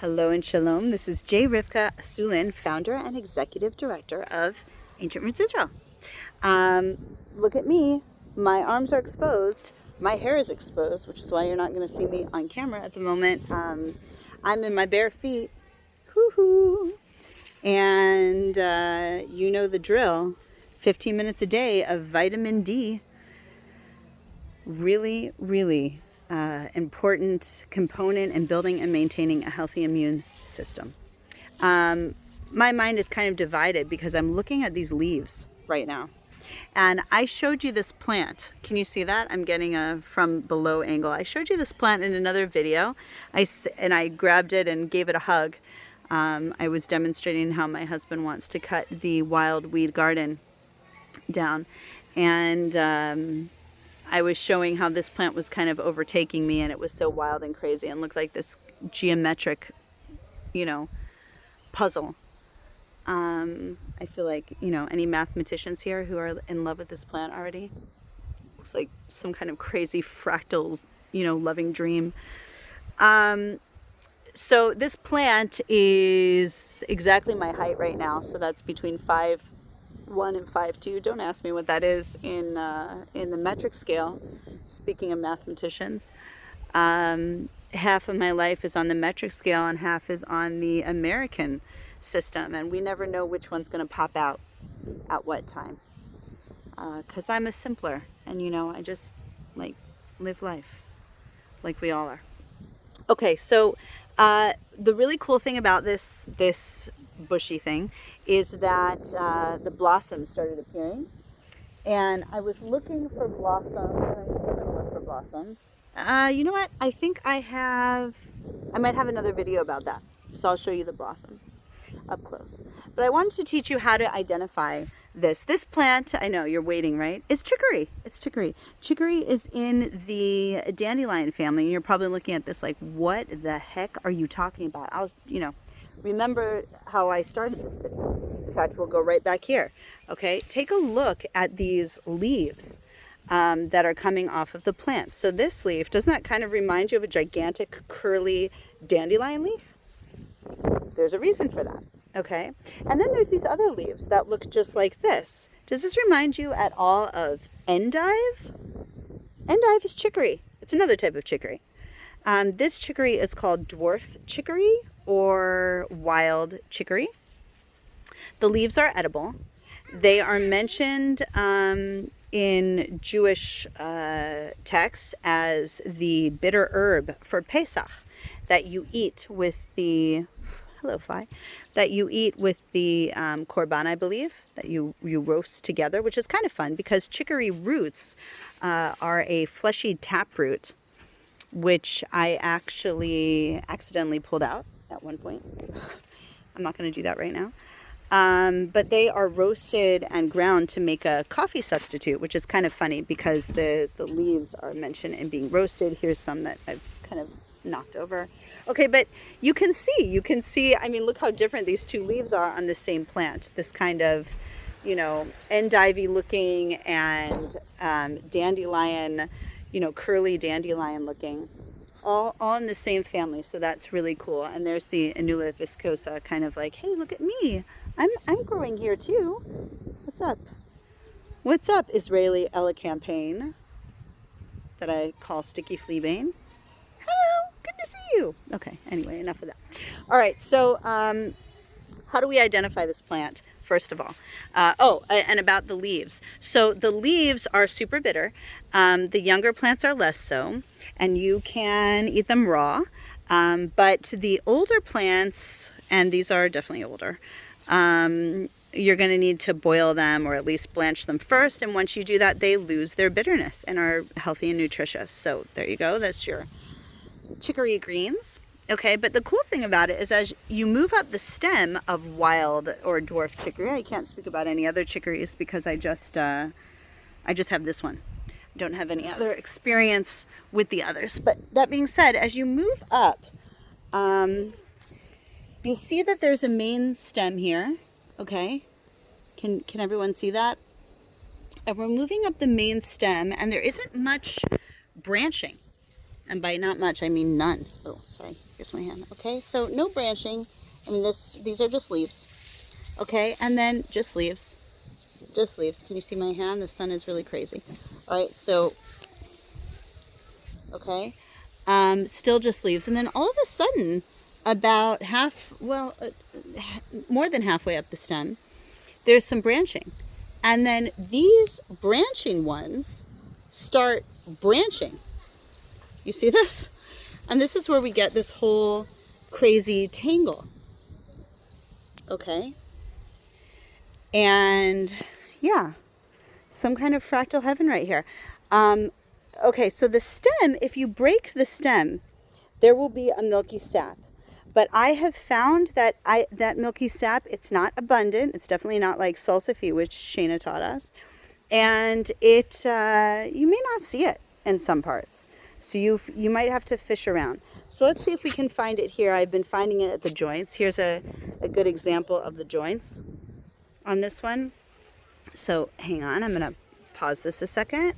Hello and shalom. This is J. Rivka Asulin, founder and executive director of Ancient Roots Israel. Look at me. My arms are exposed. My hair is exposed, which is why you're not going to see me on camera at the moment. I'm in my bare feet. Hoo-hoo. And you know the drill. 15 minutes a day of vitamin D. Really, really important component in building and maintaining a healthy immune system. My mind is kind of divided because I'm looking at these leaves right now. And I showed you this plant. Can you see that? I'm getting a from below angle. I showed you this plant in another video. I grabbed it and gave it a hug. I was demonstrating how my husband wants to cut the wild weed garden down. And I was showing how this plant was kind of overtaking me, and it was so wild and crazy and looked like this geometric, puzzle. I feel like, any mathematicians here who are in love with this plant already? Looks like some kind of crazy fractal, loving dream. So this plant is exactly my height right now. So that's between 5'1" and 5'2". Don't ask me what that is in the metric scale. Speaking of mathematicians, half of my life is on the metric scale and half is on the American system, and we never know which one's going to pop out at what time. Because I'm a simpler, and I just live life like we all are. Okay, so the really cool thing about this bushy thing is that the blossoms started appearing, and I was looking for blossoms, and I'm still going to look for blossoms. You know what? I think I might have another video about that, so I'll show you the blossoms up close. But I wanted to teach you how to identify this. This plant, I know you're waiting, right? It's chicory. It's chicory. Chicory is in the dandelion family, and you're probably looking at this like, what the heck are you talking about? Remember how I started this video. In fact, we'll go right back here. Okay, take a look at these leaves that are coming off of the plant. So this leaf, doesn't that kind of remind you of a gigantic curly dandelion leaf? There's a reason for that. Okay, and then there's these other leaves that look just like this. Does this remind you at all of endive? Endive is chicory. It's another type of chicory. This chicory is called dwarf chicory or wild chicory. The leaves are edible. They are mentioned in Jewish texts as the bitter herb for Pesach that you eat with the korban, I believe, that you roast together, which is kind of fun because chicory roots are a fleshy taproot, which I actually accidentally pulled out at one point. I'm not going to do that right now. But they are roasted and ground to make a coffee substitute, which is kind of funny because the leaves are mentioned in being roasted. Here's some that I've kind of knocked over. Okay, but you can see, I mean, look how different these two leaves are on the same plant. This kind of, endive-y looking and dandelion, curly dandelion looking, all in the same family. So that's really cool. And there's the Annulla viscosa, kind of like, hey, look at me. I'm growing here too. What's up? What's up, Israeli elecampane, that I call sticky fleabane? Hello, good to see you. Okay, anyway, enough of that. All right, so how do we identify this plant, first of all? And about the leaves. So the leaves are super bitter. The younger plants are less so, and you can eat them raw. But the older plants, and these are definitely older, you're going to need to boil them or at least blanch them first. And once you do that, they lose their bitterness and are healthy and nutritious. So there you go. That's your chicory greens. Okay, but the cool thing about it is as you move up the stem of wild or dwarf chicory, I can't speak about any other chicories because I just have this one. I don't have any other experience with the others. But that being said, as you move up, you see that there's a main stem here. Okay, can everyone see that? And we're moving up the main stem, and there isn't much branching. And by not much, I mean none. Oh, sorry. Here's my hand. Okay, so no branching. I mean, these are just leaves. Okay, and then just leaves. Just leaves. Can you see my hand? The sun is really crazy. All right, so, okay. Still just leaves. And then all of a sudden, about more than halfway up the stem, there's some branching. And then these branching ones start branching. You see this? And this is where we get this whole crazy tangle. Okay? And yeah, some kind of fractal heaven right here. Okay, so the stem, if you break the stem, there will be a milky sap. But I have found that that milky sap, it's not abundant. It's definitely not like salsify, which Shayna taught us. And you may not see it in some parts. So you might have to fish around. So let's see if we can find it here. I've been finding it at the joints. Here's a good example of the joints on this one. So hang on, I'm going to pause this a second.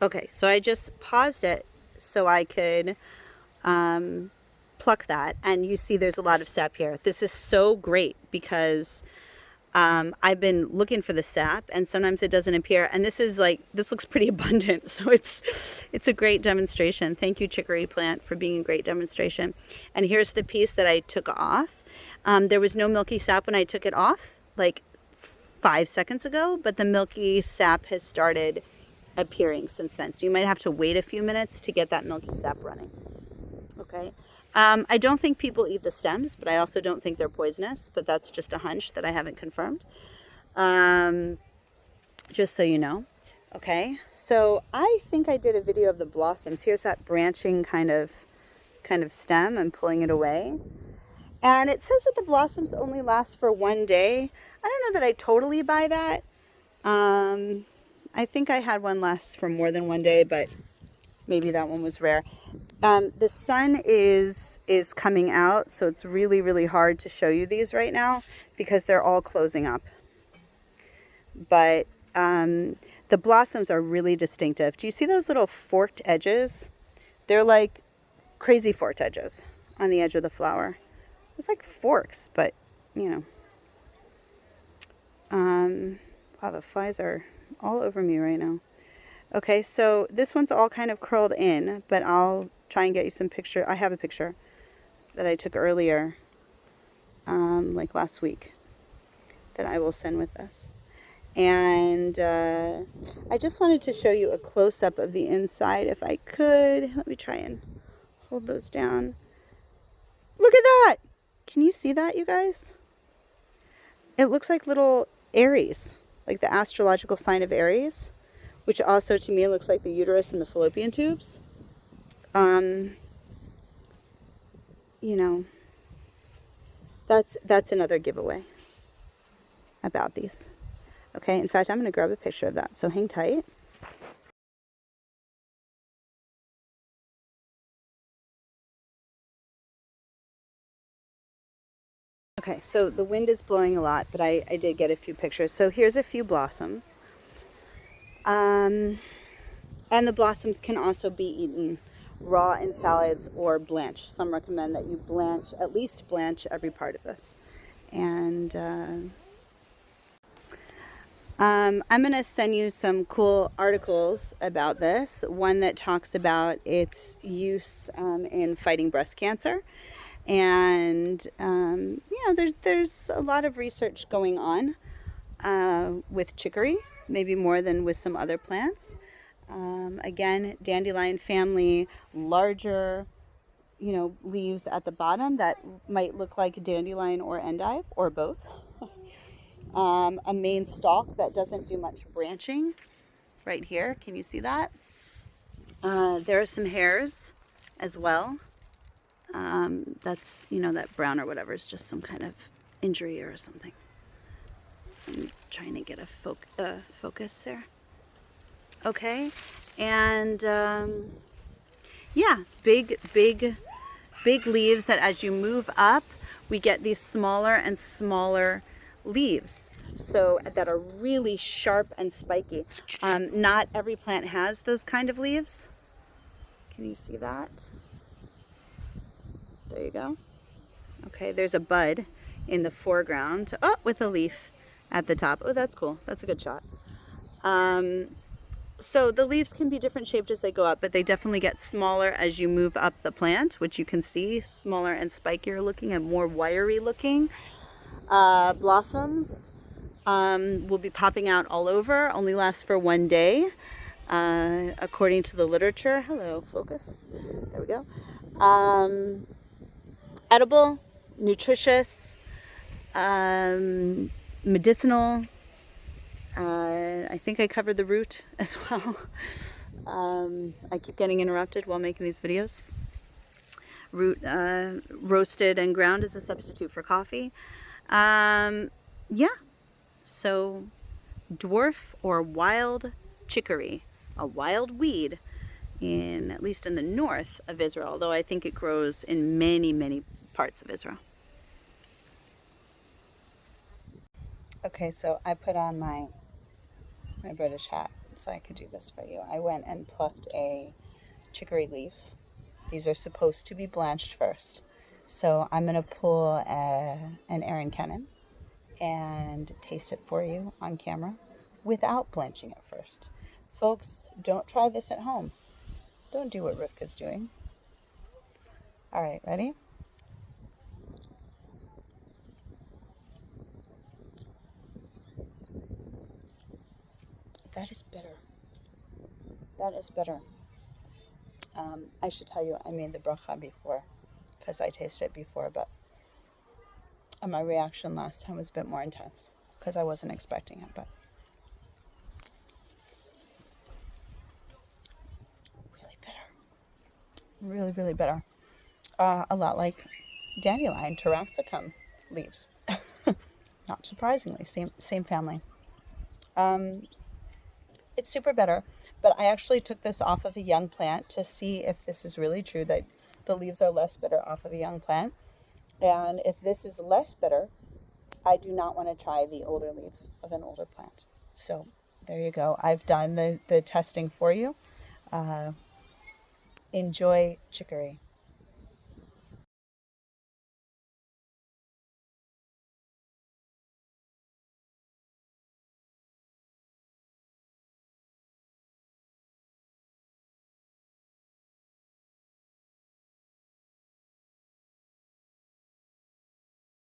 Okay, so I just paused it so I could pluck that. And you see there's a lot of sap here. This is so great because I've been looking for the sap and sometimes it doesn't appear. And this looks pretty abundant. So it's a great demonstration. Thank you, Chicory plant, for being a great demonstration. And here's the piece that I took off. There was no milky sap when I took it off, like 5 seconds ago, but the milky sap has started appearing since then. So you might have to wait a few minutes to get that milky sap running. Okay. I don't think people eat the stems, but I also don't think they're poisonous, but that's just a hunch that I haven't confirmed. Just so you know. Okay. So I think I did a video of the blossoms. Here's that branching kind of stem. I'm pulling it away. And it says that the blossoms only last for 1 day. I don't know that I totally buy that. I think I had one last for more than 1 day, but maybe that one was rare. The sun is coming out, so it's really, really hard to show you these right now because they're all closing up. But the blossoms are really distinctive. Do you see those little forked edges? They're like crazy forked edges on the edge of the flower. It's like forks, but you know. Wow, the flies are all over me right now. Okay, so this one's all kind of curled in, but I'll try and get you some picture. I have a picture that I took earlier, like last week, that I will send with this. And I just wanted to show you a close-up of the inside if I could. Let me try and hold those down. Look at that! Can you see that, you guys? It looks like little Aries, like the astrological sign of Aries, which also to me looks like the uterus and the fallopian tubes. You know, that's another giveaway about these. Okay, in fact, I'm going to grab a picture of that, so hang tight. Okay, so the wind is blowing a lot, but I did get a few pictures. So here's a few blossoms. And the blossoms can also be eaten raw in salads or blanched. Some recommend that you at least blanch every part of this. And I'm going to send you some cool articles about this. One that talks about its use in fighting breast cancer. And, there's a lot of research going on with chicory, maybe more than with some other plants. Again, dandelion family, larger, leaves at the bottom that might look like dandelion or endive or both. A main stalk that doesn't do much branching right here. Can you see that? There are some hairs as well. That's, that brown or whatever is just some kind of injury or something. I'm trying to get a focus there. Okay. And, big leaves that as you move up, we get these smaller and smaller leaves. So that are really sharp and spiky. Not every plant has those kind of leaves. Can you see that? There you go. Okay, there's a bud in the foreground. Oh, with a leaf at the top. Oh, that's cool. That's a good shot. So the leaves can be different shaped as they go up, but they definitely get smaller as you move up the plant, which you can see, smaller and spikier looking and more wiry looking. Blossoms will be popping out all over, only lasts for 1 day, according to the literature. Hello, focus. There we go. Edible, nutritious, medicinal. I think I covered the root as well. I keep getting interrupted while making these videos. Root roasted and ground as a substitute for coffee. Yeah, so dwarf or wild chicory, a wild weed in, at least in the north of Israel, although I think it grows in many, many parts of Israel. Okay, so I put on my British hat so I could do this for you. I went and plucked a chicory leaf. These are supposed to be blanched first. So I'm going to pull an Aaron Kennan and taste it for you on camera without blanching it first. Folks, don't try this at home. Don't do what Rivka's doing. All right, ready? That is bitter. That is bitter. I should tell you, I made the bracha before because I tasted it before, but my reaction last time was a bit more intense because I wasn't expecting it, but really bitter. Really, really bitter. A lot like dandelion, taraxacum leaves. Not surprisingly, same family. It's super bitter, but I actually took this off of a young plant to see if this is really true, that the leaves are less bitter off of a young plant. And if this is less bitter, I do not want to try the older leaves of an older plant. So there you go. I've done the testing for you. Enjoy chicory.